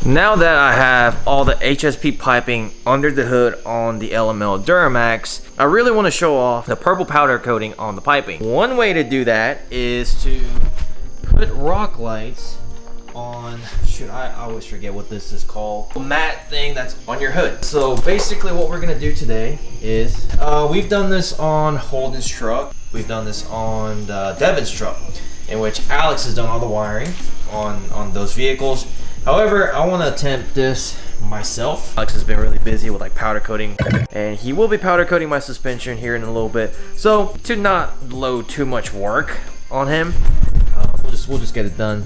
Now that I have all the HSP piping under the hood on the LLY Duramax, I really want to show off the purple powder coating on the piping. One way to do that is to put rock lights on, shoot, I always forget what this is called, a matte thing that's on your hood. So basically what we're gonna do today is, we've done this on Holden's truck, we've done this on Devin's truck, in which Alex has done all the wiring on those vehicles. However, I want to attempt this myself. Alex has been really busy with like powder coating, and he will be powder coating my suspension here in a little bit. So to not load too much work on him, we'll just get it done.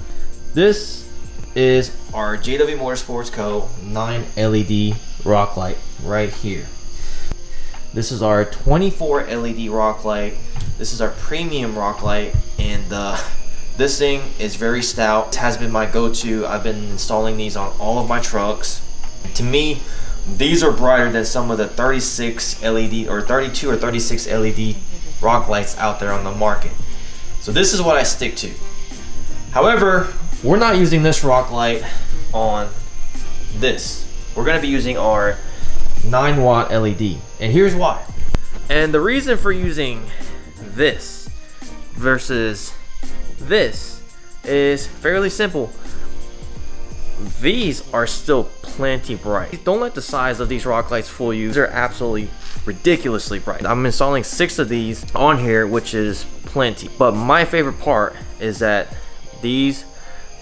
This is our JW Motorsports Co. 9 LED rock light right here. This is our 24 LED rock light. This is our premium rock light, and this thing is very stout. It has been my go-to. I've been installing these on all of my trucks. To me, these are brighter than some of the 36 LED or 32 or 36 LED rock lights out there on the market. So this is what I stick to. However, we're not using this rock light on this. We're gonna be using our 9-watt LED. And here's why. And the reason for using this versus this is fairly simple. These are still plenty bright. Don't let the size of these rock lights fool you. They're absolutely ridiculously bright. I'm installing 6 of these on here, which is plenty. But my favorite part is that these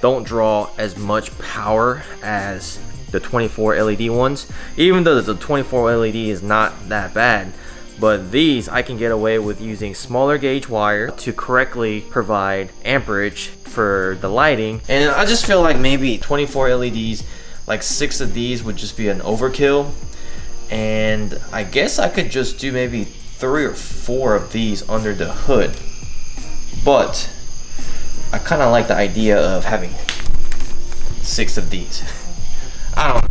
don't draw as much power as the 24 LED ones. Even though the 24 LED is not that bad, but these I can get away with using smaller gauge wire to correctly provide amperage for the lighting. And I just feel like maybe 24 LEDs, like 6 of these would just be an overkill. And I guess I could just do maybe 3 or 4 of these under the hood. But I kind of like the idea of having 6 of these. I don't know.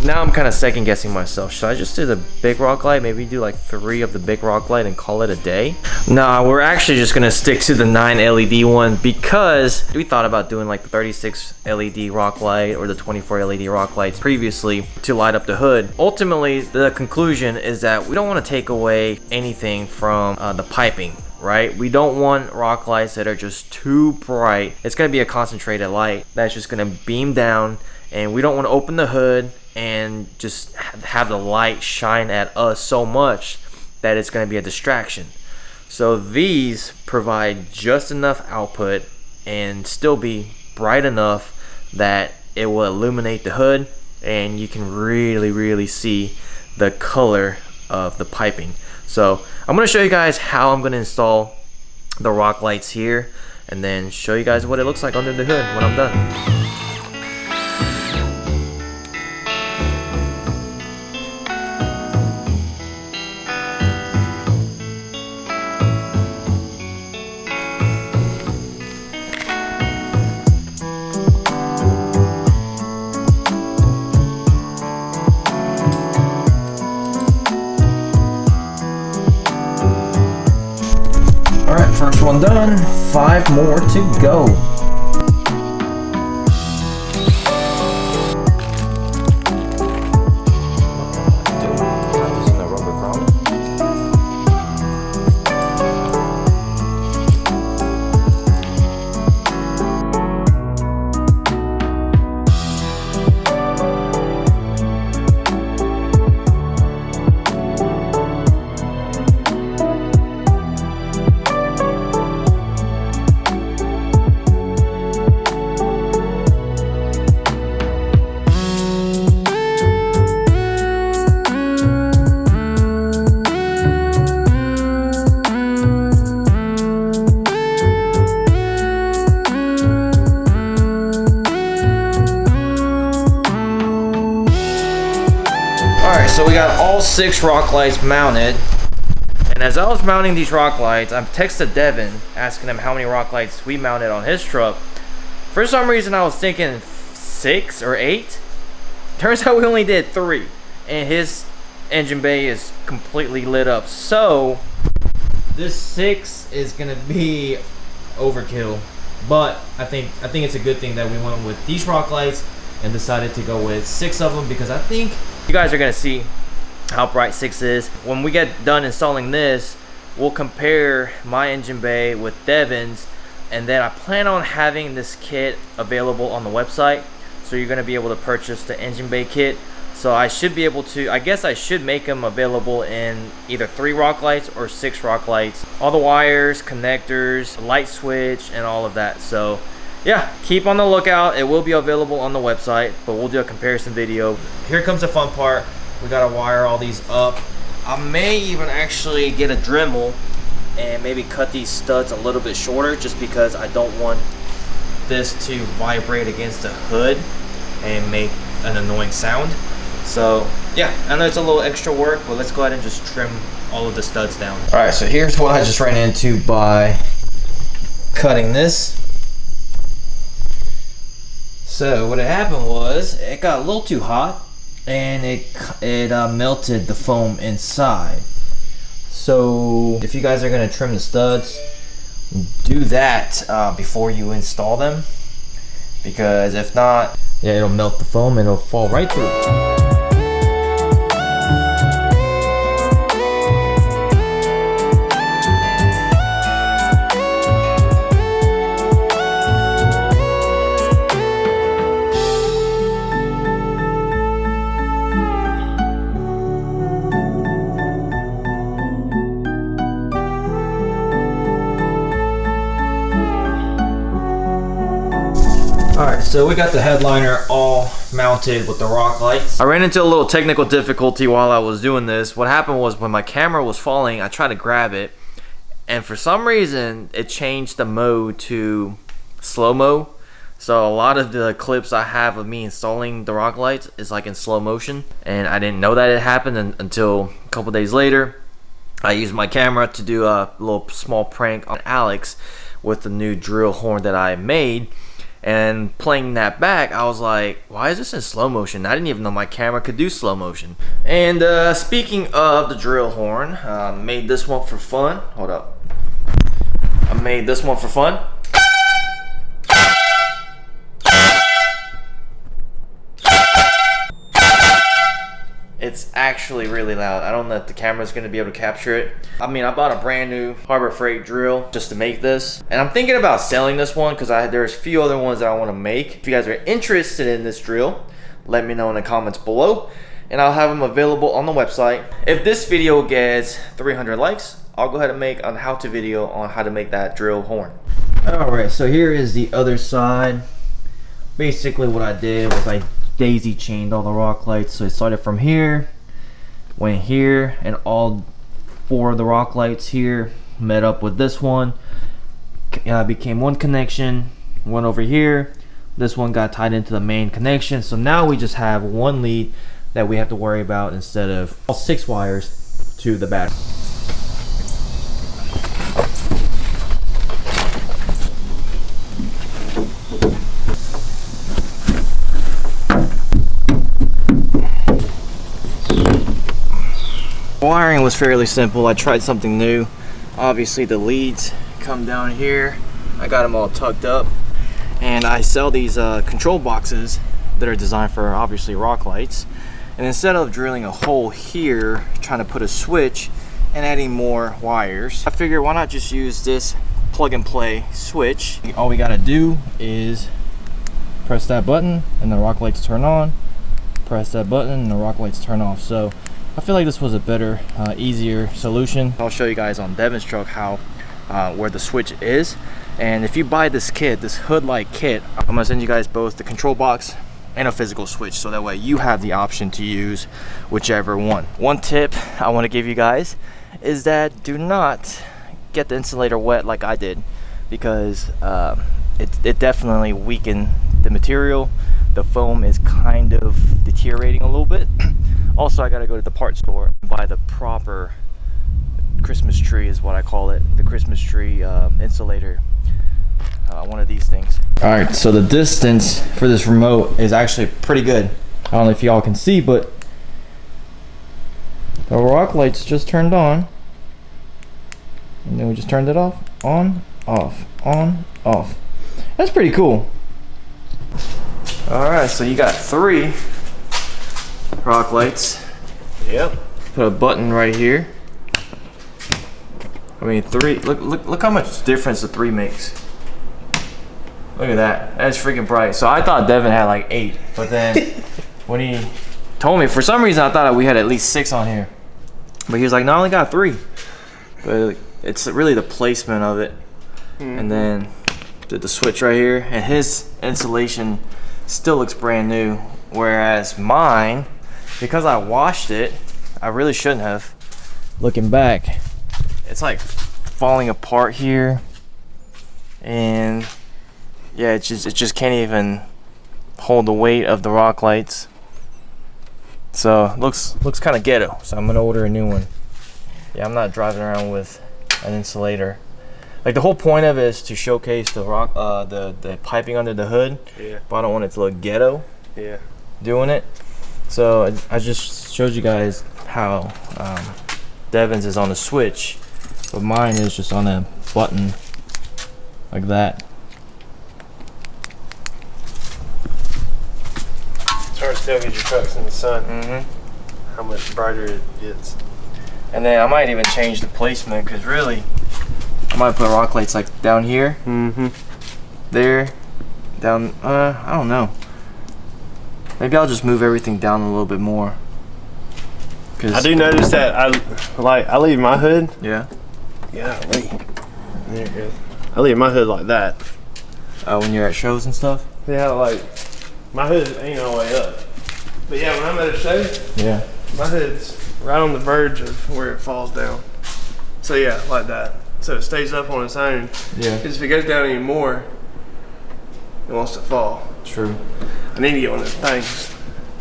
Now I'm kind of second guessing myself. Should I just do the big rock light? Maybe do like 3 of the big rock light and call it a day? Nah, we're actually just gonna stick to the 9 LED one because we thought about doing like the 36 LED rock light or the 24 LED rock lights previously to light up the hood. Ultimately, the conclusion is that we don't want to take away anything from the piping, right? We don't want rock lights that are just too bright. It's gonna be a concentrated light that's just gonna beam down, and we don't want to open the hood and just have the light shine at us so much that it's going to be a distraction. So these provide just enough output and still be bright enough that it will illuminate the hood, and you can really see the color of the piping. So I'm going to show you guys how I'm going to install the rock lights here, and then show you guys what it looks like under the hood when I'm done. Alright, first one done, 5 more to go. So we got all 6 rock lights mounted, and as I was mounting these rock lights, I texted Devin asking him how many rock lights we mounted on his truck. For some reason I was thinking 6 or 8. Turns out we only did 3, and his engine bay is completely lit up. So this 6 is gonna be overkill, but I think it's a good thing that we went with these rock lights and decided to go with 6 of them because I think you guys are gonna see how bright 6 is. When we get done installing this, we'll compare my engine bay with Devin's, and then I plan on having this kit available on the website, so you're gonna be able to purchase the engine bay kit. So I should be able to, I guess I should make them available in either 3 rock lights or 6 rock lights. All the wires, connectors, light switch, and all of that. So yeah, keep on the lookout. It will be available on the website, but we'll do a comparison video. Here comes the fun part. We gotta wire all these up. I may even actually get a Dremel and maybe cut these studs a little bit shorter, just because I don't want this to vibrate against the hood and make an annoying sound. So yeah, I know it's a little extra work, but let's go ahead and just trim all of the studs down. All right, so here's what I just ran into by cutting this. So what had happened was it got a little too hot, and it melted the foam inside. So if you guys are gonna trim the studs, do that before you install them, because if not, yeah, it'll melt the foam and it'll fall right through. Alright, so we got the headliner all mounted with the rock lights. I ran into a little technical difficulty while I was doing this. What happened was when my camera was falling, I tried to grab it, and for some reason it changed the mode to slow-mo. So a lot of the clips I have of me installing the rock lights is like in slow motion, and I didn't know that it happened until a couple days later. I used my camera to do a little small prank on Alex with the new drill horn that I made. And playing that back, I was like, why is this in slow motion? I didn't even know my camera could do slow motion. And speaking of the drill horn, made this one for fun. Hold up. I made this one for fun. It's actually really loud. I don't know if the camera's gonna be able to capture it. I mean, I bought a brand new Harbor Freight drill just to make this. And I'm thinking about selling this one because there's a few other ones that I wanna make. If you guys are interested in this drill, let me know in the comments below, and I'll have them available on the website. If this video gets 300 likes, I'll go ahead and make a how-to video on how to make that drill horn. All right, so here is the other side. Basically what I did was I daisy chained all the rock lights. So it started from here, went here, and all 4 of the rock lights here met up with this one, became one connection. One over here, this one got tied into the main connection. So now we just have one lead that we have to worry about instead of all 6 wires to the battery. Wiring was fairly simple. I tried something new. Obviously the leads come down here. I got them all tucked up, and I sell these control boxes that are designed for obviously rock lights. And instead of drilling a hole here, trying to put a switch and adding more wires, I figured why not just use this plug and play switch. All we gotta do is press that button and the rock lights turn on, press that button and the rock lights turn off. So I feel like this was a better, easier solution. I'll show you guys on Devin's truck how where the switch is. And if you buy this kit, this hood-like kit, I'm gonna send you guys both the control box and a physical switch, so that way you have the option to use whichever one. One tip I want to give you guys is that do not get the insulator wet like I did, because it definitely weakened the material. The foam is kind of deteriorating a little bit. Also, I gotta go to the parts store and buy the proper Christmas tree, is what I call it, the Christmas tree insulator, one of these things. All right, so the distance for this remote is actually pretty good. I don't know if y'all can see, but the rock lights just turned on, and then we just turned it off, on, off, on, off. That's pretty cool. All right, so you got 3 rock lights. Yep. Put a button right here. I mean, 3. Look how much difference the 3 makes. Look at that. That's freaking bright. So I thought Devin had like 8, but then when he told me, for some reason I thought we had at least 6 on here. But he was like, no, I only got 3. But it's really the placement of it. And then the switch right here. And his insulation still looks brand new. Whereas mine, because I washed it, I really shouldn't have. Looking back, it's like falling apart here. And yeah, it just can't even hold the weight of the rock lights. So looks kind of ghetto. So I'm gonna order a new one. Yeah, I'm not driving around with an insulator. Like the whole point of it is to showcase the rock, the piping under the hood. Yeah. But I don't want it to look ghetto. Yeah. Doing it. So I just showed you guys how Devin's is on a switch, but mine is just on a button like that. It's hard to tell because your truck's in the sun. How much brighter it gets. And then I might even change the placement, because really I might put rock lights like down here, there, down. I don't know. Maybe I'll just move everything down a little bit more. I do notice that I leave my hood. Yeah. Yeah. There it goes. I leave my hood like that. When you're at shows and stuff. Yeah, like my hood ain't all the way up. But yeah, when I'm at a show, Yeah. my hood's right on the verge of where it falls down. So yeah, like that. So it stays up on its own. Yeah. Because if it goes down anymore, it wants to fall. True. I need to get one of those things.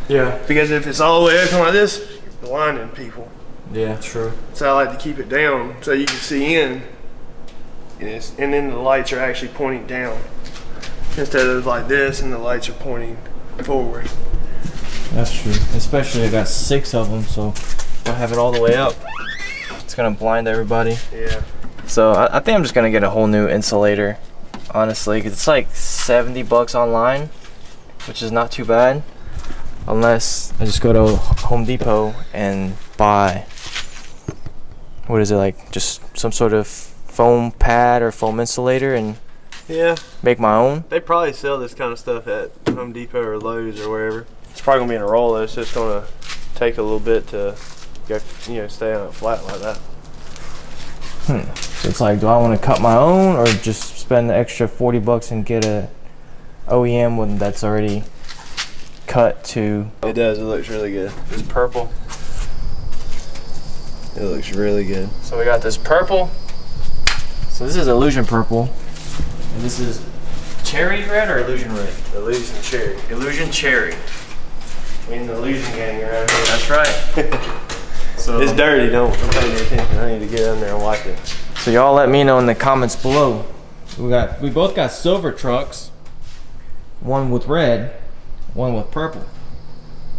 Yeah. Because if it's all the way open like this, you're blinding people. Yeah. True. So I like to keep it down so you can see in. And then the lights are actually pointing down. Instead of like this and the lights are pointing forward. That's true. Especially I got 6 of them, so if I have it all the way up, it's gonna blind everybody. Yeah. So I think I'm just gonna get a whole new insulator, honestly, because it's like 70 bucks online, which is not too bad, unless I just go to Home Depot and buy, what is it, like just some sort of foam pad or foam insulator and Yeah. make my own. They probably sell this kind of stuff at Home Depot or Lowe's or wherever. It's probably gonna be in a roll though. It's just gonna take a little bit to go, stay on it flat like that. So it's like, do I want to cut my own or just spend the extra 40 bucks and get a OEM one that's already cut to? It does. It looks really good. It's purple. It looks really good. So we got this purple. So this is illusion purple, and this is cherry red or illusion red? Illusion cherry. Illusion cherry. We in the illusion gang around here. That's right. So It's dirty. Don't pay any attention. I need to get in there and wipe it. So y'all let me know in the comments below. We both got silver trucks. One with red, one with purple.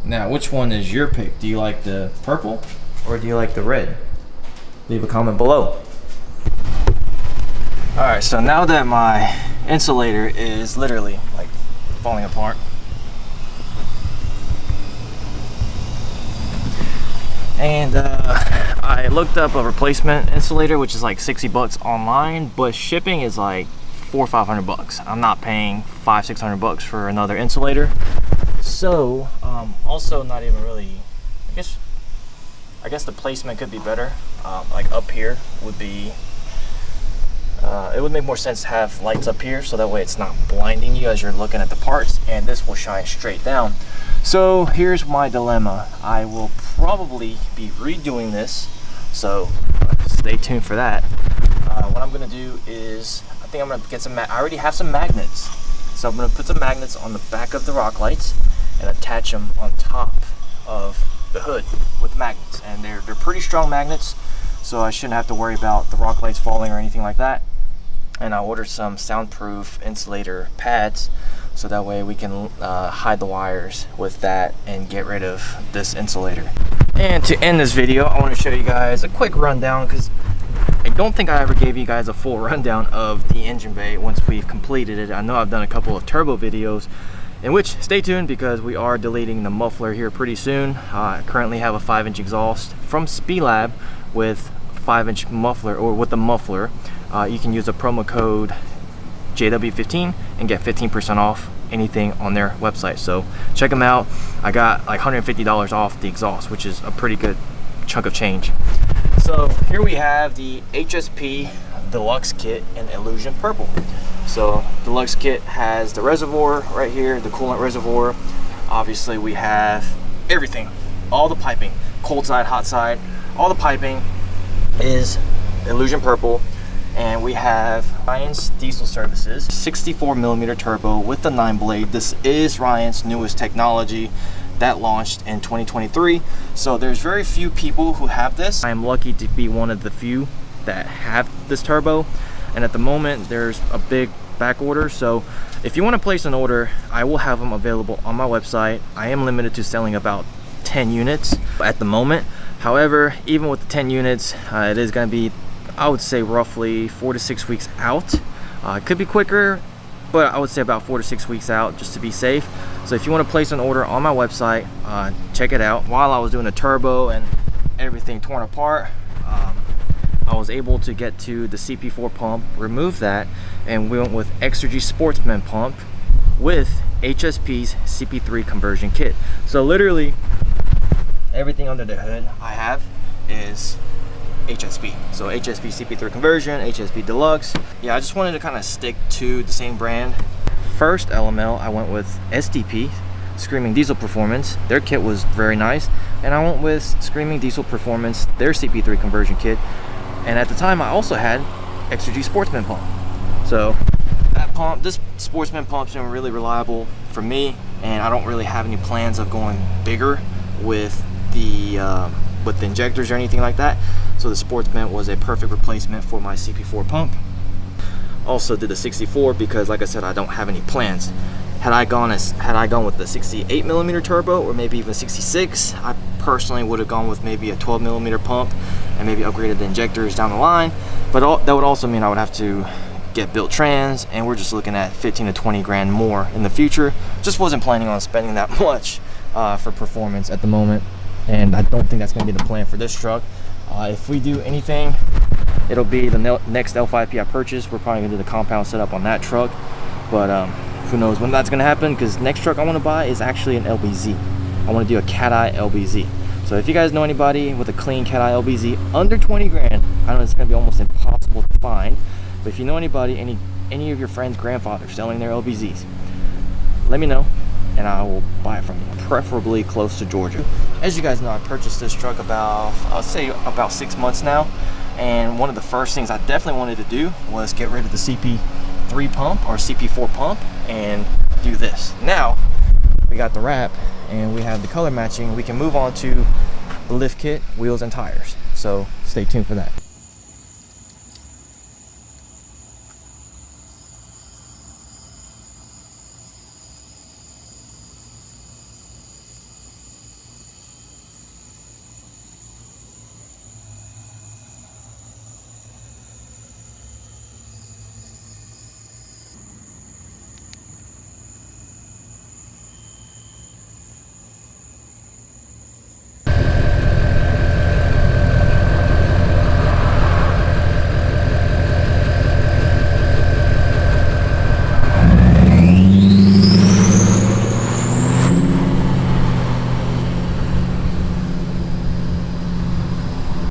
Now, which one is your pick? Do you like the purple or do you like the red? Leave a comment below. All right, so now that my insulator is literally like falling apart, and I looked up a replacement insulator, which is like 60 bucks online, but shipping is like $400 or $500. I'm not paying $500 or $600 for another insulator. So also not even really, I guess the placement could be better. Like up here would be, it would make more sense to have lights up here, so that way it's not blinding you as you're looking at the parts, and this will shine straight down. So here's my dilemma. I will probably be redoing this, so stay tuned for that. What I'm gonna do is, I think I'm gonna get some, I already have some magnets. So I'm gonna put some magnets on the back of the rock lights and attach them on top of the hood with magnets. And they're pretty strong magnets, so I shouldn't have to worry about the rock lights falling or anything like that. And I ordered some soundproof insulator pads, so that way we can hide the wires with that and get rid of this insulator. And to end this video, I want to show you guys a quick rundown, because I don't think I ever gave you guys a full rundown of the engine bay once we've completed it. I know I've done a couple of turbo videos, In which, stay tuned because we are deleting the muffler here pretty soon. I currently have a 5-inch exhaust from Speedlab with 5-inch muffler, or with the muffler. You can use a promo code JW15 and get 15% off anything on their website. So check them out. I got like $150 off the exhaust, which is a pretty good chunk of change. So here we have the HSP Deluxe Kit in Illusion Purple. So Deluxe Kit has the reservoir right here, the coolant reservoir. Obviously we have everything, all the piping, cold side, hot side, all the piping is Illusion Purple. And we have Ryan's Diesel Services 64mm turbo with the 9-blade. This is Ryan's newest technology that launched in 2023. So there's very few people who have this. I am lucky to be one of the few that have this turbo. And at the moment there's a big back order. So if you want to place an order, I will have them available on my website. I am limited to selling about 10 units at the moment. However, even with the 10 units, it is going to be, I would say, roughly 4 to 6 weeks out. It could be quicker, but I would say about 4 to 6 weeks out just to be safe. So if you want to place an order on my website, check it out. While I was doing the turbo and everything torn apart, I was able to get to the CP4 pump, remove that, and we went with Exergy Sportsman pump with HSP's CP3 conversion kit. So literally everything under the hood I have is HSP. So HSP CP3 conversion, HSP Deluxe. Yeah, I just wanted to kind of stick to the same brand. First LML, I went with SDP, Screaming Diesel Performance. Their kit was very nice. And I went with Screaming Diesel Performance, their CP3 conversion kit. And at the time, I also had Exergy Sportsman pump. So that pump, this Sportsman pump's been really reliable for me, and I don't really have any plans of going bigger with the injectors or anything like that. So the Sportsman was a perfect replacement for my CP4 pump. Also did the 64 because, like I said, I don't have any plans. Had I gone with the 68mm turbo or maybe even 66, I personally would have gone with maybe a 12mm pump and maybe upgraded the injectors down the line. But that would also mean I would have to get built trans, and we're just looking at 15 to 20 grand more in the future. Just wasn't planning on spending that much for performance at the moment, and I don't think that's going to be the plan for this truck. If we do anything, it'll be the next L5P I purchase. We're probably going to do the compound setup on that truck, but who knows when that's going to happen, because next truck I want to buy is actually an LBZ. I want to do a Cat-Eye LBZ. So if you guys know anybody with a clean Cat-Eye LBZ under 20 grand, I know it's going to be almost impossible to find, but if you know anybody, any of your friends' grandfathers selling their LBZs, let me know and I will buy it from you, preferably close to Georgia. As you guys know, I purchased this truck I'll say about 6 months now, and one of the first things I definitely wanted to do was get rid of the CP3 pump or CP4 pump and do this. Now we got the wrap and we have the color matching, we can move on to the lift kit, wheels, and tires. So stay tuned for that.